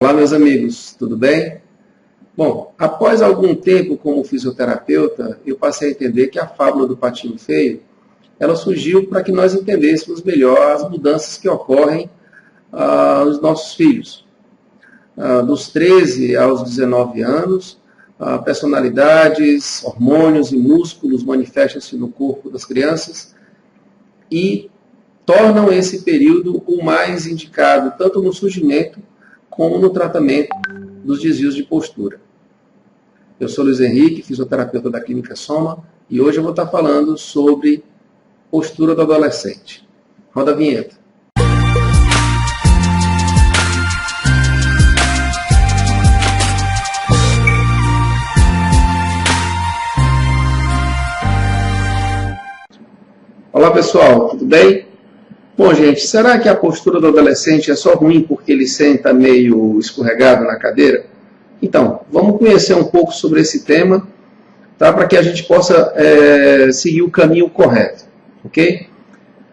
Olá, meus amigos, tudo bem? Bom, após algum tempo como fisioterapeuta, eu passei a entender que a fábula do patinho feio, ela surgiu para que nós entendêssemos melhor as mudanças que ocorrem nos nossos filhos. Dos 13 aos 19 anos, personalidades, hormônios e músculos manifestam-se no corpo das crianças e tornam esse período o mais indicado, tanto no surgimento como no tratamento dos desvios de postura. Eu sou Luiz Henrique, fisioterapeuta da Clínica Soma, e hoje eu vou estar falando sobre postura do adolescente. Roda a vinheta. Olá pessoal, tudo bem? Bom, gente, será que a postura do adolescente é só ruim porque ele senta meio escorregado na cadeira? Então, vamos conhecer um pouco sobre esse tema, tá? Para que a gente possa seguir o caminho correto, ok?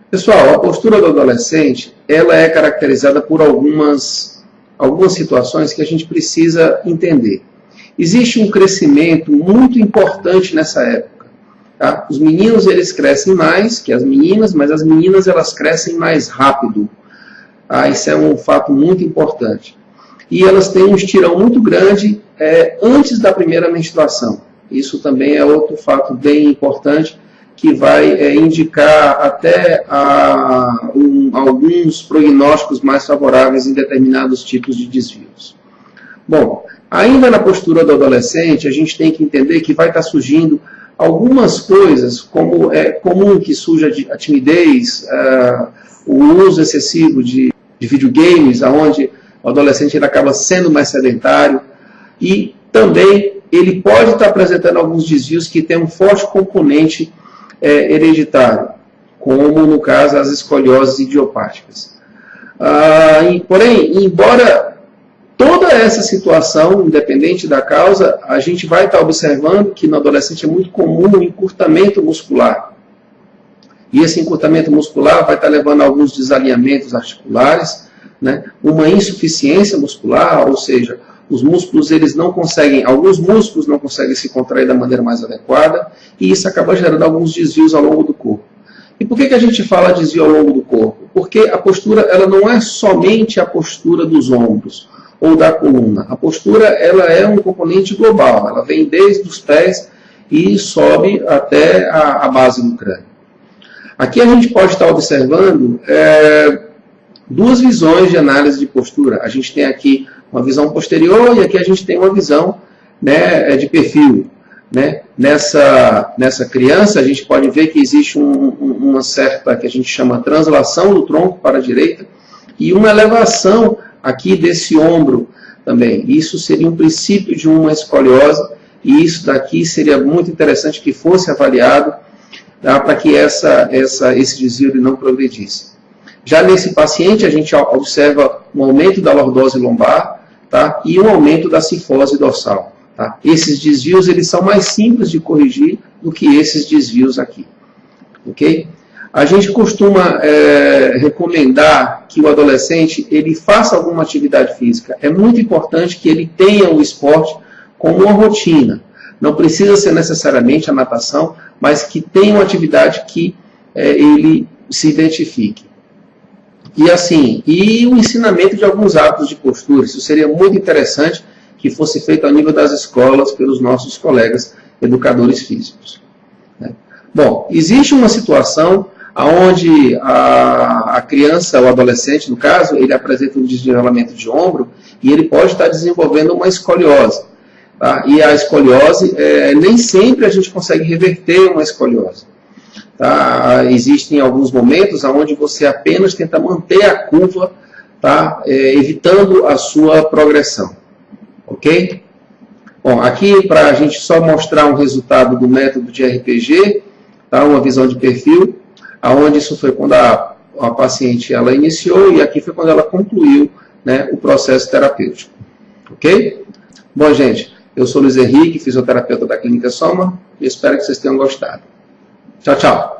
Pessoal, a postura do adolescente, ela é caracterizada por algumas situações que a gente precisa entender. Existe um crescimento muito importante nessa época. Tá? Os meninos eles crescem mais que as meninas, mas as meninas elas crescem mais rápido. Isso é um fato muito importante. E elas têm um estirão muito grande antes da primeira menstruação. Isso também é outro fato bem importante que vai indicar até alguns prognósticos mais favoráveis em determinados tipos de desvios. Bom, ainda na postura do adolescente, a gente tem que entender que vai estar surgindo algumas coisas, como é comum que surja a timidez, o uso excessivo de videogames, onde o adolescente ele acaba sendo mais sedentário, e também ele pode estar apresentando alguns desvios que têm um forte componente hereditário, como no caso as escolioses idiopáticas. Porém, embora toda essa situação, independente da causa, a gente vai estar observando que no adolescente é muito comum o encurtamento muscular. E esse encurtamento muscular vai estar levando a alguns desalinhamentos articulares, né? Uma insuficiência muscular, ou seja, os músculos eles não conseguem, alguns músculos não conseguem se contrair da maneira mais adequada, e isso acaba gerando alguns desvios ao longo do corpo. E por que a gente fala desvio ao longo do corpo? Porque a postura ela não é somente a postura dos ombros ou da coluna. A postura ela é um componente global, ela vem desde os pés e sobe até a base do crânio. Aqui a gente pode estar observando duas visões de análise de postura. A gente tem aqui uma visão posterior e aqui a gente tem uma visão, né, de perfil. Né? Nessa criança a gente pode ver que existe uma certa, que a gente chama translação do tronco para a direita e uma elevação aqui desse ombro também. Isso seria um princípio de uma escoliose e isso daqui seria muito interessante que fosse avaliado, tá, para que esse desvio ele não progredisse. Já nesse paciente a gente observa um aumento da lordose lombar, tá, e um aumento da cifose dorsal. Tá? Esses desvios eles são mais simples de corrigir do que esses desvios aqui. Ok? A gente costuma recomendar que o adolescente ele faça alguma atividade física. É muito importante que ele tenha o esporte como uma rotina. Não precisa ser necessariamente a natação, mas que tenha uma atividade que ele se identifique. E assim, e o ensinamento de alguns hábitos de postura. Isso seria muito interessante que fosse feito ao nível das escolas pelos nossos colegas educadores físicos. Bom, existe uma situação onde a criança, o adolescente, no caso, ele apresenta um desnivelamento de ombro e ele pode estar desenvolvendo uma escoliose. Tá? E a escoliose, nem sempre a gente consegue reverter uma escoliose. Tá? Existem alguns momentos onde você apenas tenta manter a curva, tá? Evitando a sua progressão. Ok? Bom, aqui para a gente só mostrar um resultado do método de RPG, tá? Uma visão de perfil, onde isso foi quando a paciente ela iniciou e aqui foi quando ela concluiu, né, o processo terapêutico. Ok? Bom, gente, eu sou Luiz Henrique, fisioterapeuta da Clínica Soma, e espero que vocês tenham gostado. Tchau, tchau.